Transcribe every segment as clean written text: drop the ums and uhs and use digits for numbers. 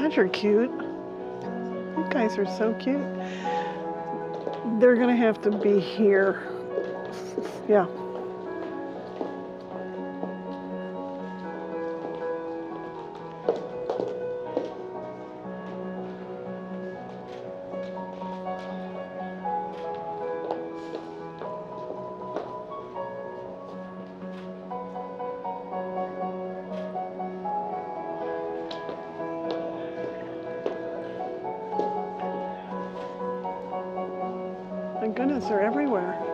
gosh, you're cute. You guys are so cute. They're gonna have to be here. Yeah. My goodness, they're everywhere.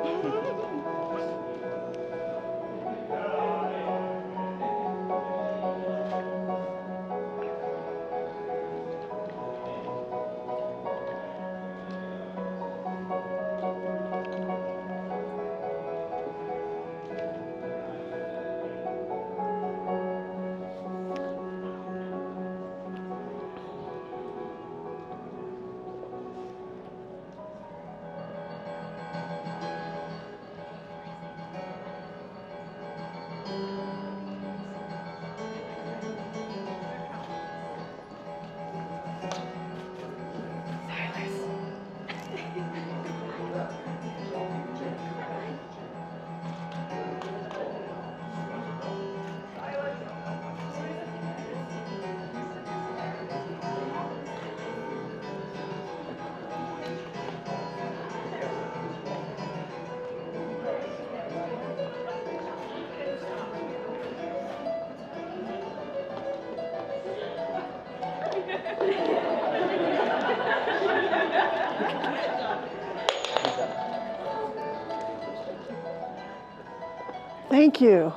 Thank you.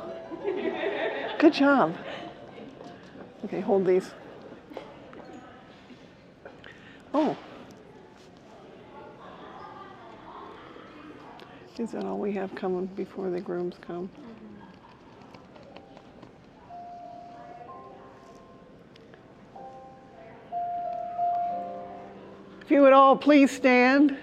Good job. Okay, hold these. Oh. Is that all we have coming before the grooms come? If you would all please stand.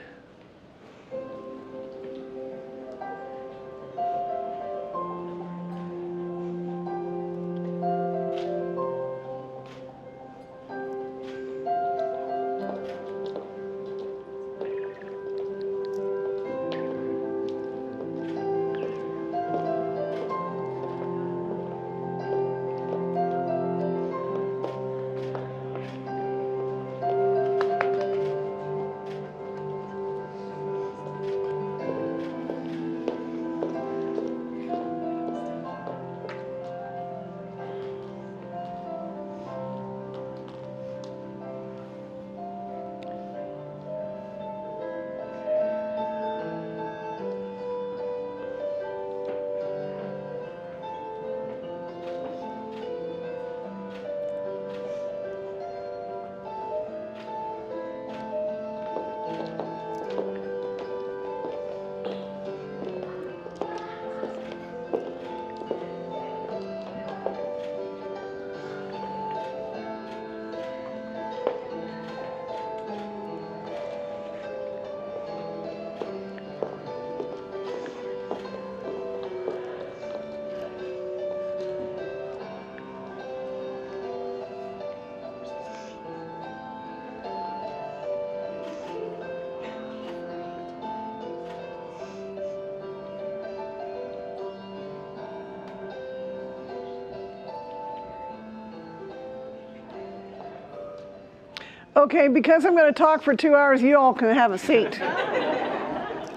Okay, because I'm going to talk for 2 hours, you all can have a seat.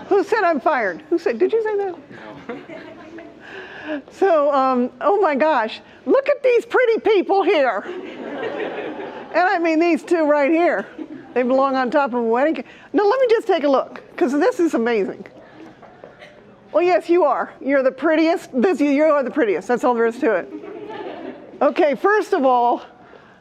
Who said I'm fired? Who said, did you say that? No. So, oh my gosh, look at these pretty people here. And I mean these two right here. They belong on top of a wedding cake. Now let me just take a look, because this is amazing. Well, yes, you are. You're the prettiest. You are the prettiest. That's all there is to it. Okay, first of all,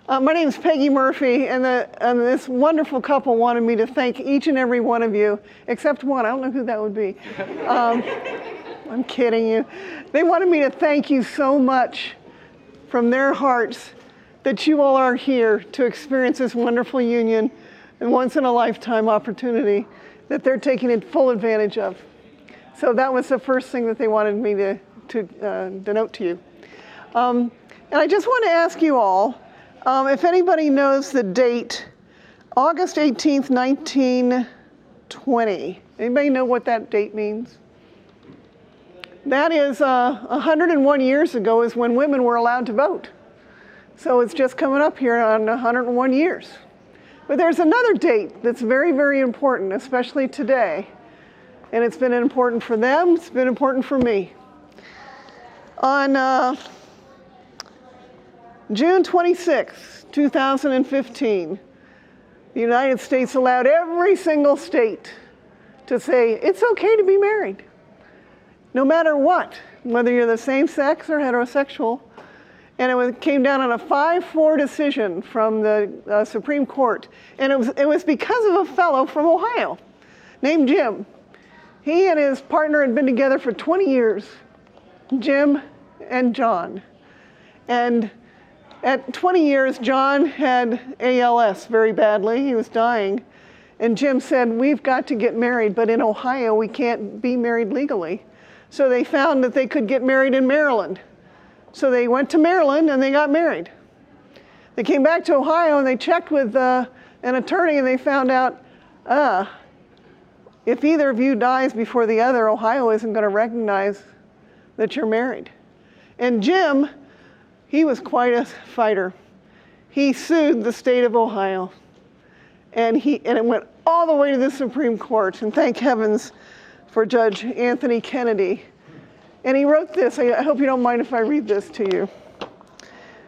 my name is Peggy Murphy, and this wonderful couple wanted me to thank each and every one of you, except one. I don't know who that would be. I'm kidding you. They wanted me to thank you so much from their hearts that you all are here to experience this wonderful union and once-in-a-lifetime opportunity that they're taking full advantage of. So that was the first thing that they wanted me to denote to you. And I just want to ask you all, If anybody knows the date, August 18th, 1920. Anybody know what that date means? That is 101 years ago is when women were allowed to vote. So it's just coming up here on 101 years. But there's another date that's very, very important, especially today. And it's been important for them, it's been important for me. On June 26, 2015, the United States allowed every single state to say it's okay to be married, no matter what, whether you're the same sex or heterosexual. And it came down on a 5-4 decision from the Supreme Court. And it was because of a fellow from Ohio named Jim. He and his partner had been together for 20 years, Jim and John. And at 20 years, John had ALS very badly. He was dying. And Jim said, we've got to get married, but in Ohio, we can't be married legally. So they found that they could get married in Maryland. So they went to Maryland and they got married. They came back to Ohio and they checked with an attorney and they found out, if either of you dies before the other, Ohio isn't going to recognize that you're married. And Jim, he was quite a fighter. He sued the state of Ohio. And it went all the way to the Supreme Court. And thank heavens for Judge Anthony Kennedy. And he wrote this. I hope you don't mind if I read this to you.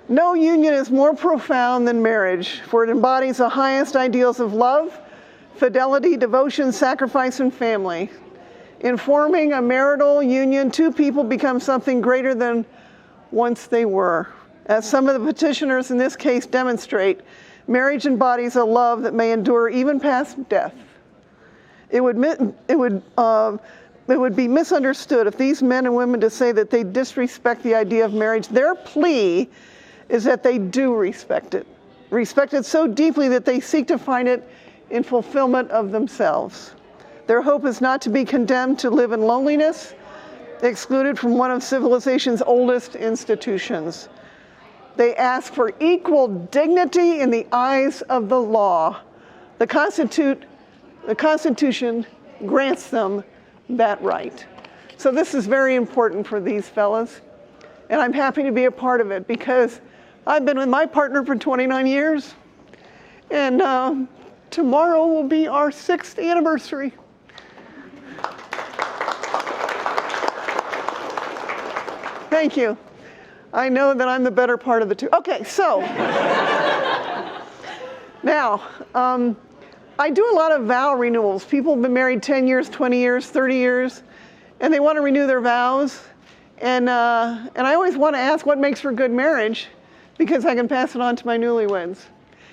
No union is more profound than marriage, for it embodies the highest ideals of love, fidelity, devotion, sacrifice, and family. In forming a marital union, two people become something greater than once they were. As some of the petitioners in this case demonstrate, marriage embodies a love that may endure even past death. It would be misunderstood if these men and women to say that they disrespect the idea of marriage. Their plea is that they do respect it so deeply that they seek to find it in fulfillment of themselves. Their hope is not to be condemned to live in loneliness, excluded from one of civilization's oldest institutions. They ask for equal dignity in the eyes of the law. The Constitution grants them that right. So this is very important for these fellas. And I'm happy to be a part of it because I've been with my partner for 29 years. And tomorrow will be our 6th anniversary. Thank you. I know that I'm the better part of the two. Okay, so now, I do a lot of vow renewals. People have been married 10 years, 20 years, 30 years, and they want to renew their vows. And I always want to ask what makes for good marriage, because I can pass it on to my newlyweds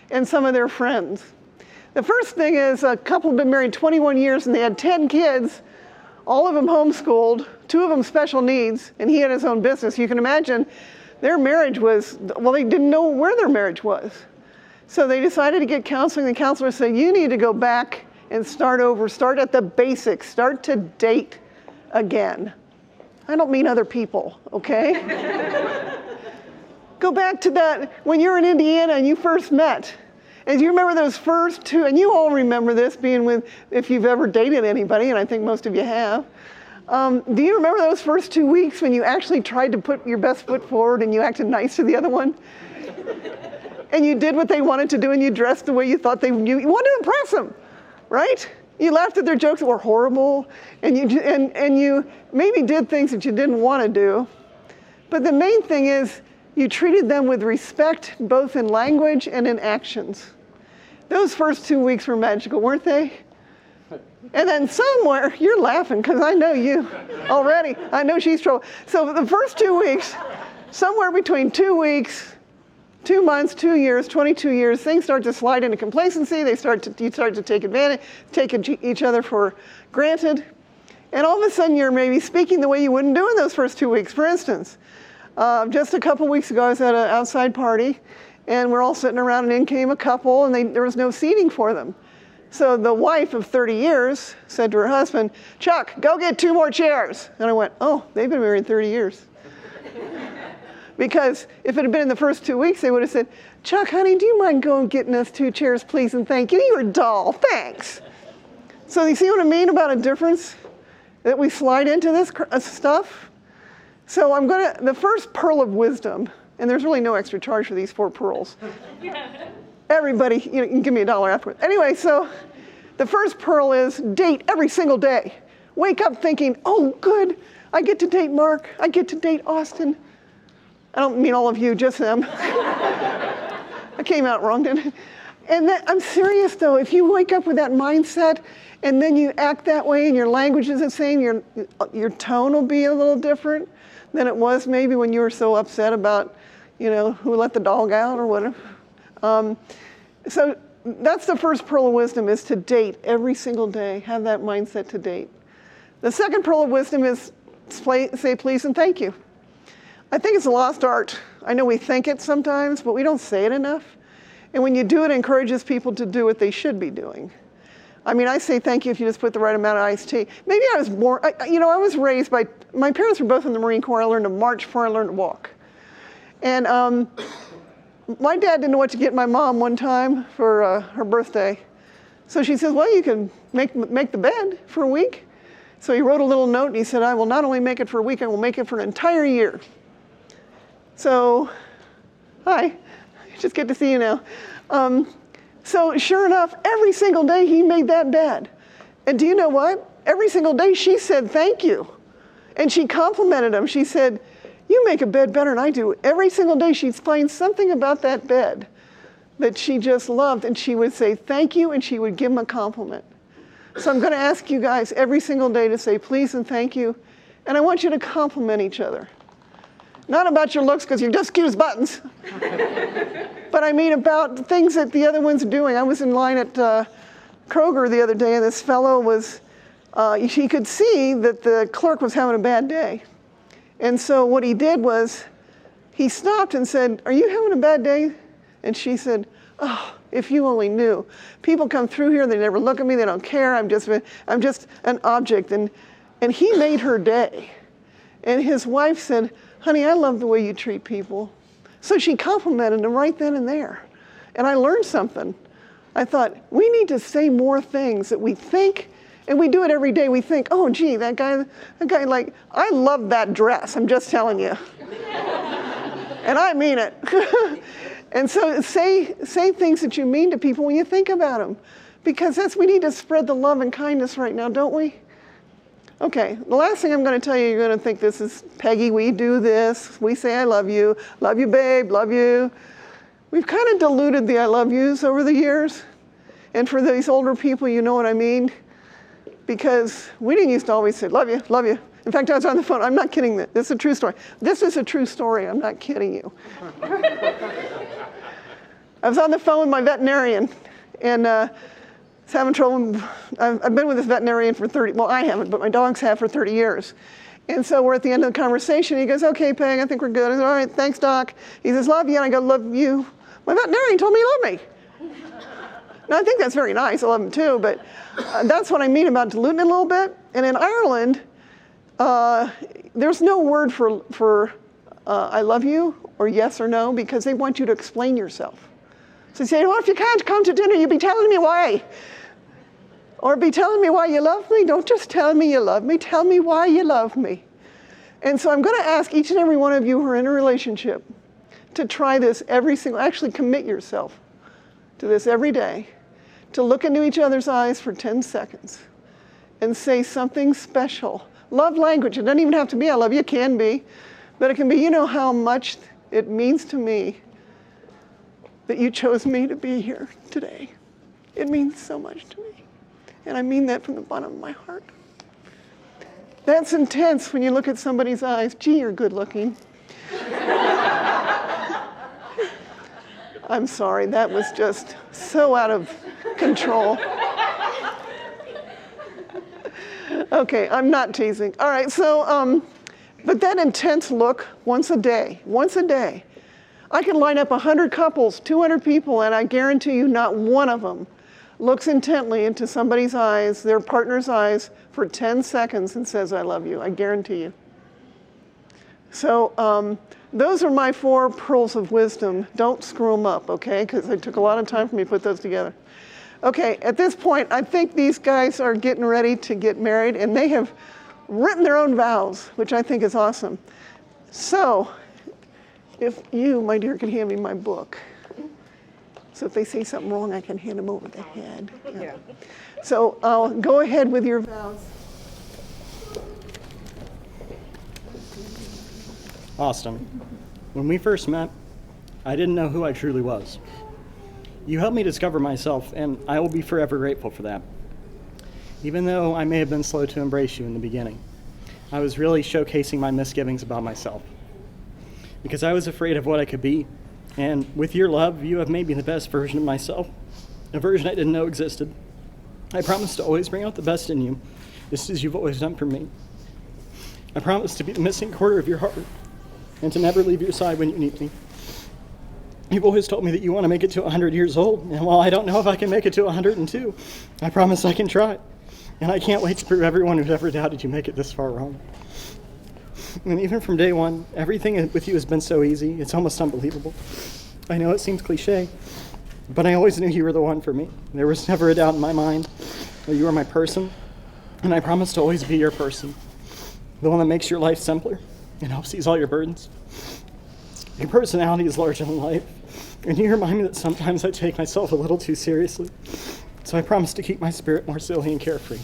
and some of their friends. The first thing is a couple have been married 21 years and they had 10 kids, all of them homeschooled, 2 of them special needs, and he had his own business. You can imagine their marriage was, well, they didn't know where their marriage was. So they decided to get counseling. The counselor said, you need to go back and start over, start at the basics, start to date again. I don't mean other people, okay? Go back to that, when you were in Indiana and you first met. And do you remember those first 2, and you all remember this being with, if you've ever dated anybody, and I think most of you have. Do you remember those first 2 weeks when you actually tried to put your best foot forward and you acted nice to the other one? And you did what they wanted to do and you dressed the way you thought you wanted to impress them, right? You laughed at their jokes that were horrible and you maybe did things that you didn't want to do. But the main thing is you treated them with respect, both in language and in actions. Those first 2 weeks were magical, weren't they? And then somewhere, you're laughing because I know you already. I know she's trouble. So the first 2 weeks, somewhere between 2 weeks, 2 months, 2 years, 22 years, things start to slide into complacency. You start to take advantage, take each other for granted. And all of a sudden, you're maybe speaking the way you wouldn't do in those first 2 weeks. For instance, just a couple weeks ago, I was at an outside party, and we're all sitting around, and in came a couple, and there was no seating for them. So the wife of 30 years said to her husband, Chuck, go get 2 more chairs. And I went, oh, they've been married 30 years. Because if it had been in the first 2 weeks, they would have said, Chuck, honey, do you mind going getting us 2 chairs, please, and thank you? You're a doll, thanks. So you see what I mean about a difference that we slide into this stuff? So the first pearl of wisdom, and there's really no extra charge for these 4 pearls. Everybody, you can give me $1 afterwards. Anyway, so the first pearl is date every single day. Wake up thinking, oh, good, I get to date Mark, I get to date Austin. I don't mean all of you, just them. I came out wrong, didn't I? And I'm serious though, if you wake up with that mindset and then you act that way and your language is the same, your tone will be a little different than it was maybe when you were so upset about, who let the dog out or whatever. So that's the first pearl of wisdom, is to date every single day. Have that mindset to date. The second pearl of wisdom is say please and thank you. I think it's a lost art. I know we think it sometimes, but we don't say it enough. And when you do it, it encourages people to do what they should be doing. I mean, I say thank you if you just put the right amount of iced tea. Maybe I was born, I was raised by, my parents were both in the Marine Corps. I learned to march before I learned to walk. And my dad didn't know what to get my mom one time for her birthday. So she says, well, you can make the bed for a week. So he wrote a little note and he said, I will not only make it for a week, I will make it for an entire year. So, hi, just good to see you now. So sure enough, every single day he made that bed. And do you know what? Every single day she said thank you. And she complimented him. She said, you make a bed better than I do. Every single day she'd find something about that bed that she just loved, and she would say thank you, and she would give him a compliment. So I'm going to ask you guys every single day to say please and thank you, and I want you to compliment each other. Not about your looks, because you're just cute as buttons. But I mean about the things that the other ones are doing. I was in line at Kroger the other day, and this fellow was, he could see that the clerk was having a bad day. And so what he did was, he stopped and said, are you having a bad day? And she said, oh, if you only knew. People come through here, they never look at me, they don't care, I'm just an object. And he made her day. And his wife said, honey, I love the way you treat people. So she complimented him right then and there. And I learned something. I thought, we need to say more things that we think, and we do it every day. We think, oh, gee, that guy, like, I love that dress, I'm just telling you. And I mean it. And so say things that you mean to people when you think about them. Because we need to spread the love and kindness right now, don't we? Okay, the last thing I'm going to tell you, you're going to think this is, Peggy, we do this. We say I love you babe, love you. We've kind of diluted the I love yous over the years. And for these older people, you know what I mean? Because we didn't used to always say, love you, love you. In fact, I was on the phone, I'm not kidding, this is a true story. This is a true story, I'm not kidding you. I was on the phone with my veterinarian, and having trouble. I've been with this veterinarian for I haven't, but my dogs have for 30 years. And so we're at the end of the conversation. He goes, okay, Peg, I think we're good. I said, all right, thanks, Doc. He says, love you. And I go, love you. My veterinarian told me he loved me. Now, I think that's very nice. I love him too, but that's what I mean about diluting it a little bit. And in Ireland, there's no word for I love you or yes or no, because they want you to explain yourself. So you say, well, if you can't come to dinner, you be telling me why. Or be telling me why you love me. Don't just tell me you love me. Tell me why you love me. And so I'm going to ask each and every one of you who are in a relationship to try this actually commit yourself to this every day, to look into each other's eyes for 10 seconds and say something special. Love language. It doesn't even have to be I love you. It can be. But it can be, you know how much it means to me that you chose me to be here today. It means so much to me. And I mean that from the bottom of my heart. That's intense when you look at somebody's eyes. Gee, you're good looking. I'm sorry, that was just so out of control. Okay, I'm not teasing. All right, so, but that intense look once a day. I can line up 100 couples, 200 people, and I guarantee you not one of them looks intently into somebody's eyes, their partner's eyes, for 10 seconds and says, I love you. I guarantee you. So those are my 4 pearls of wisdom. Don't screw them up, okay? Because it took a lot of time for me to put those together. Okay, at this point, I think these guys are getting ready to get married, and they have written their own vows, which I think is awesome. So if you, my dear, could hand me my book. So if they say something wrong, I can hand them over the head. Yeah. So I'll go ahead with your vows. Austin, when we first met, I didn't know who I truly was. You helped me discover myself, and I will be forever grateful for that. Even though I may have been slow to embrace you in the beginning, I was really showcasing my misgivings about myself. Because I was afraid of what I could be, and with your love, you have made me the best version of myself, a version I didn't know existed. I promise to always bring out the best in you, just as you've always done for me. I promise to be the missing quarter of your heart, and to never leave your side when you need me. You've always told me that you want to make it to 100 years old, and while I don't know if I can make it to 102, I promise I can try. And I can't wait to prove everyone who's ever doubted you make it this far wrong. And even from day one, everything with you has been so easy, it's almost unbelievable. I know it seems cliche, but I always knew you were the one for me. There was never a doubt in my mind that you were my person, and I promise to always be your person. The one that makes your life simpler and helps ease all your burdens. Your personality is larger than life, and you remind me that sometimes I take myself a little too seriously. So I promise to keep my spirit more silly and carefree.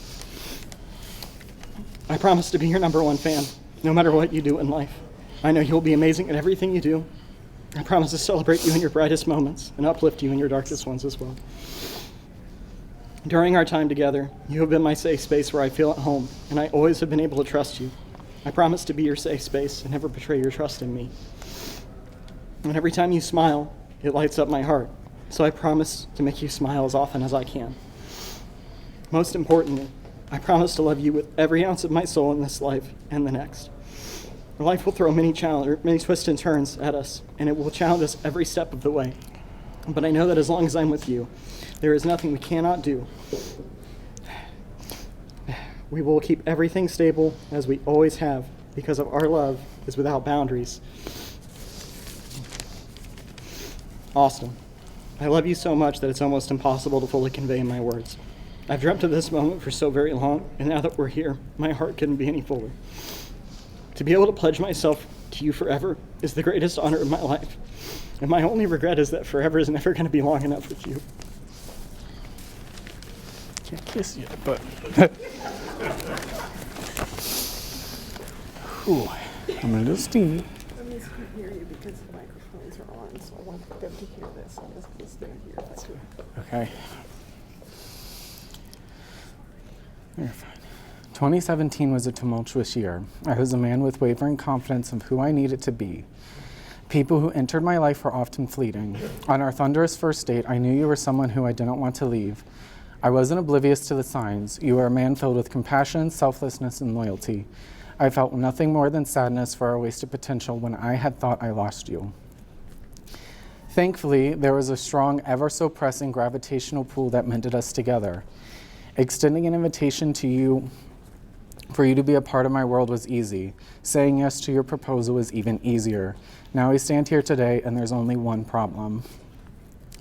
I promise to be your #1 fan, no matter what you do in life. I know you'll be amazing at everything you do. I promise to celebrate you in your brightest moments and uplift you in your darkest ones as well. During our time together, you have been my safe space where I feel at home, and I always have been able to trust you. I promise to be your safe space and never betray your trust in me. And every time you smile, it lights up my heart. So I promise to make you smile as often as I can. Most importantly, I promise to love you with every ounce of my soul in this life and the next. Life will throw many twists and turns at us, and it will challenge us every step of the way. But I know that as long as I'm with you, there is nothing we cannot do. We will keep everything stable as we always have, because of our love is without boundaries. Austin, I love you so much that it's almost impossible to fully convey in my words. I've dreamt of this moment for so very long, and now that we're here, my heart couldn't be any fuller. To be able to pledge myself to you forever is the greatest honor of my life, and my only regret is that forever is never going to be long enough with you. Can't kiss yet, but... Ooh, I'm a little steamy. Let me hear you because the microphones are on, so I want them to hear this. I'm just going to stand here. That's good. Okay. You're fine. 2017 was a tumultuous year. I was a man with wavering confidence of who I needed to be. People who entered my life were often fleeting. On our thunderous first date, I knew you were someone who I didn't want to leave. I wasn't oblivious to the signs. You were a man filled with compassion, selflessness, and loyalty. I felt nothing more than sadness for our wasted potential when I had thought I lost you. Thankfully, there was a strong, ever so pressing gravitational pull that mended us together. Extending an invitation to you for you to be a part of my world was easy. Saying yes to your proposal was even easier. Now we stand here today, and there's only one problem.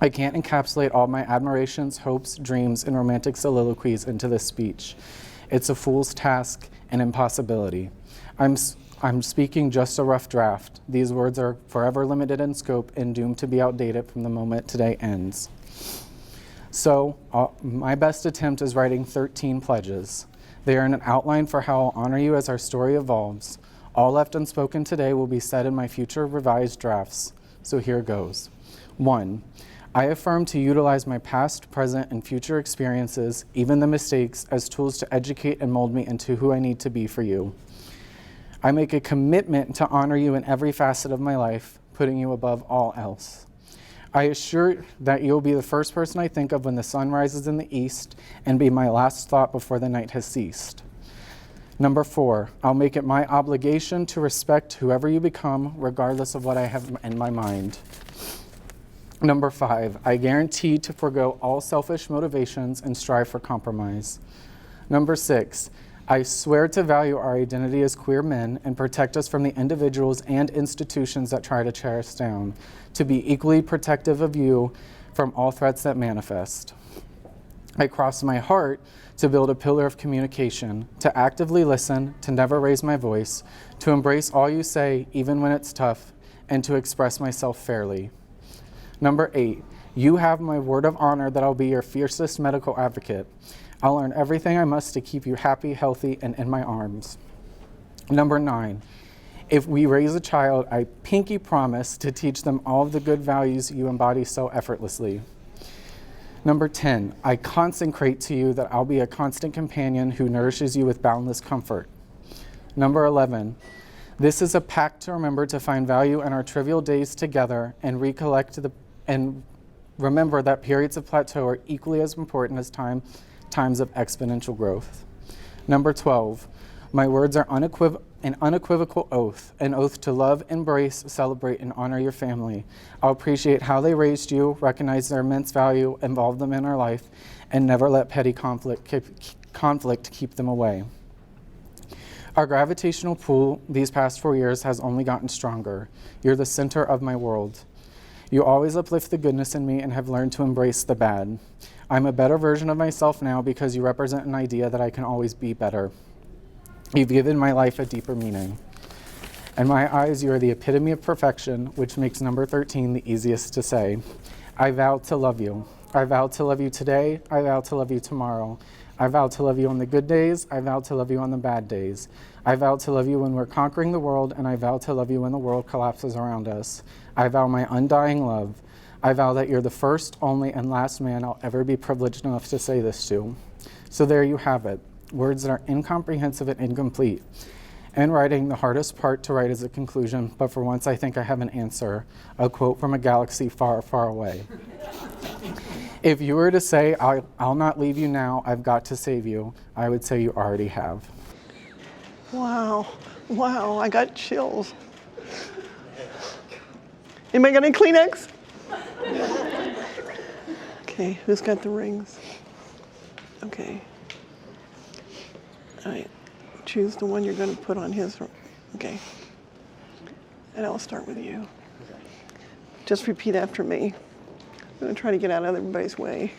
I can't encapsulate all my admirations, hopes, dreams, and romantic soliloquies into this speech. It's a fool's task, an impossibility. I'm speaking just a rough draft. These words are forever limited in scope and doomed to be outdated from the moment today ends. So, my best attempt is writing 13 pledges. They are an outline for how I'll honor you as our story evolves. All left unspoken today will be said in my future revised drafts. So here goes. 1. I affirm to utilize my past, present, and future experiences, even the mistakes, as tools to educate and mold me into who I need to be for you. I make a commitment to honor you in every facet of my life, putting you above all else. I assure that you'll be the first person I think of when the sun rises in the east and be my last thought before the night has ceased. 4, I'll make it my obligation to respect whoever you become, regardless of what I have in my mind. 5, I guarantee to forgo all selfish motivations and strive for compromise. 6, I swear to value our identity as queer men and protect us from the individuals and institutions that try to tear us down, to be equally protective of you from all threats that manifest. I cross my heart to build a pillar of communication, to actively listen, to never raise my voice, to embrace all you say, even when it's tough, and to express myself fairly. Number 8, you have my word of honor that I'll be your fiercest medical advocate. I'll learn everything I must to keep you happy, healthy, and in my arms. Number 9, if we raise a child, I pinky promise to teach them all of the good values you embody so effortlessly. Number 10, I consecrate to you that I'll be a constant companion who nourishes you with boundless comfort. Number 11, this is a pact to remember to find value in our trivial days together and remember that periods of plateau are equally as important as times of exponential growth. Number 12, my words are an unequivocal oath, an oath to love, embrace, celebrate, and honor your family. I'll appreciate how they raised you, recognize their immense value, involve them in our life, and never let petty conflict keep them away. Our gravitational pull these past 4 years has only gotten stronger. You're the center of my world. You always uplift the goodness in me and have learned to embrace the bad. I'm a better version of myself now because you represent an idea that I can always be better. You've given my life a deeper meaning. In my eyes, you are the epitome of perfection, which makes number 13 the easiest to say. I vow to love you. I vow to love you today. I vow to love you tomorrow. I vow to love you on the good days. I vow to love you on the bad days. I vow to love you when we're conquering the world, and I vow to love you when the world collapses around us. I vow my undying love. I vow that you're the first, only, and last man I'll ever be privileged enough to say this to. So there you have it. Words that are incomprehensive and incomplete. In writing, the hardest part to write is a conclusion, but for once I think I have an answer, a quote from a galaxy far, far away. If you were to say, I'll not leave you now, I've got to save you, I would say you already have. Wow, I got chills. Anybody got any Kleenex? Okay, who's got the rings? Okay. All right, choose the one you're going to put on his. Okay. And I'll start with you. Just repeat after me. I'm going to try to get out of everybody's way.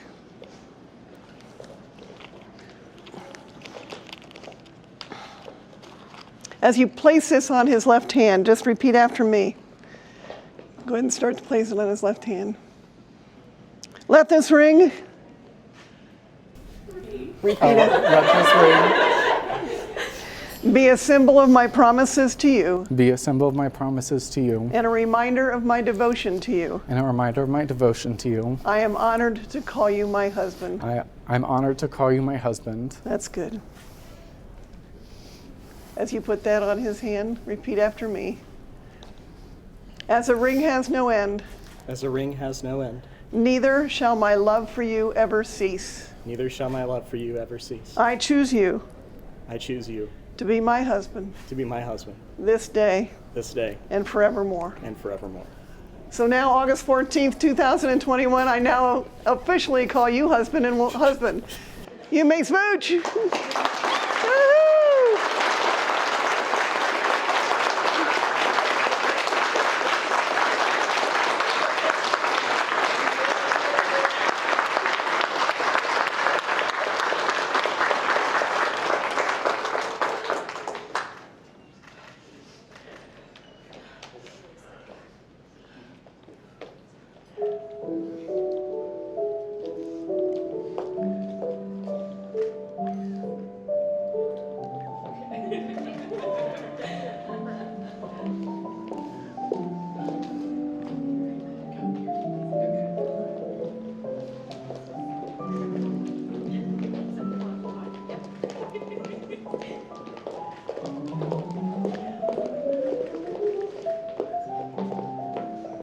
As you place this on his left hand, just repeat after me. Go ahead and start to place it on his left hand. Let this ring. Repeat it. Let this ring be a symbol of my promises to you. be a symbol of my promises to you. And a reminder of my devotion to you. And a reminder of my devotion to you. I am honored to call you my husband. I'm honored to call you my husband. That's good. As you put that on his hand, repeat after me. As a ring has no end. As a ring has no end. Neither shall my love for you ever cease. Neither shall my love for you ever cease. I choose you. I choose you to be my husband. to be my husband this day this day and forevermore. and forevermore. So now, August 14th, 2021, I now officially call you husband and husband. You may smooch.